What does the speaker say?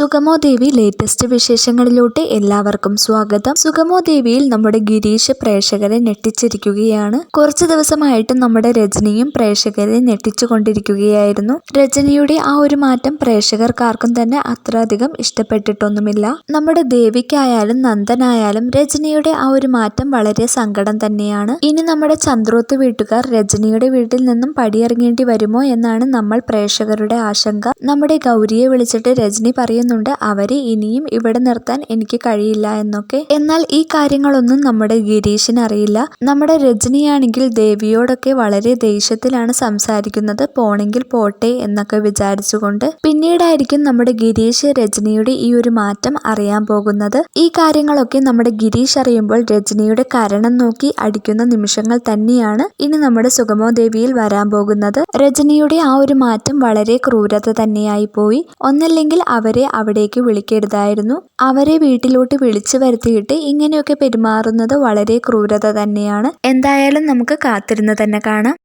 സുഗമോ ദേവി latest വിശേഷങ്ങളിലോട്ട് എല്ലാവർക്കും സ്വാഗതം. സുഗമോ ദേവിയിൽ നമ്മുടെ ഗിരീഷ് പ്രേക്ഷകരെ ഞെട്ടിച്ചിരിക്കുകയാണ്. കുറച്ചു ദിവസമായിട്ട് നമ്മുടെ രജനിയും പ്രേക്ഷകരെ ഞെട്ടിച്ചുകൊണ്ടിരിക്കുകയായിരുന്നു. രജനിയുടെ ആ ഒരു മാറ്റം പ്രേക്ഷകർക്കാർക്കും തന്നെ അത്ര അധികം ഇഷ്ടപ്പെട്ടിട്ടൊന്നുമില്ല. നമ്മുടെ ദേവിക്കായാലും നന്ദനായാലും രജനിയുടെ ആ ഒരു മാറ്റം വളരെ സങ്കടം തന്നെയാണ്. ഇനി നമ്മുടെ ചന്ദ്രോത്ത് വീട്ടുകാർ രജനിയുടെ വീട്ടിൽ നിന്നും പടിയിറങ്ങേണ്ടി വരുമോ എന്നാണ് നമ്മൾ പ്രേക്ഷകരുടെ ആശങ്ക. നമ്മുടെ ഗൗരിയെ വിളിച്ചിട്ട് രജനി പറയുന്നുണ്ട് അവരെ ഇനിയും ഇവിടെ നിർത്താൻ എനിക്ക് കഴിയില്ല എന്നൊക്കെ. എന്നാൽ ഈ കാര്യങ്ങളൊന്നും നമ്മുടെ ഗിരീഷിന് അറിയില്ല. നമ്മുടെ രജനിയാണെങ്കിൽ ദേവിയോടൊക്കെ വളരെ ദേഷ്യത്തിലാണ് സംസാരിക്കുന്നത്. പോണെങ്കിൽ പോട്ടെ എന്നൊക്കെ വിചാരിച്ചുകൊണ്ട്. പിന്നീടായിരിക്കും നമ്മുടെ ഗിരീഷ് രജനിയുടെ ഈ ഒരു മാറ്റം അറിയാൻ പോകുന്നത്. ഈ കാര്യങ്ങളൊക്കെ നമ്മുടെ ഗിരീഷ് അറിയുമ്പോൾ രജനിയുടെ കരണം നോക്കി അടിക്കുന്ന നിമിഷങ്ങൾ തന്നെയാണ് ഇനി നമ്മുടെ സുഗമോ ദേവിയിൽ വരാൻ പോകുന്നത്. രജനിയുടെ ആ ഒരു മാറ്റം വളരെ ക്രൂരത തന്നെയായി പോയി. ഒന്നല്ലെങ്കിൽ അവരെ അവിടേക്ക് വിളിക്കരുതായിരുന്നു. അവരെ വീട്ടിലോട്ട് വിളിച്ചു വരുത്തിയിട്ട് ഇങ്ങനെയൊക്കെ പെരുമാറുന്നത് വളരെ ക്രൂരത തന്നെയാണ്. എന്തായാലും നമുക്ക് കാത്തിരുന്ന് തന്നെ കാണാം.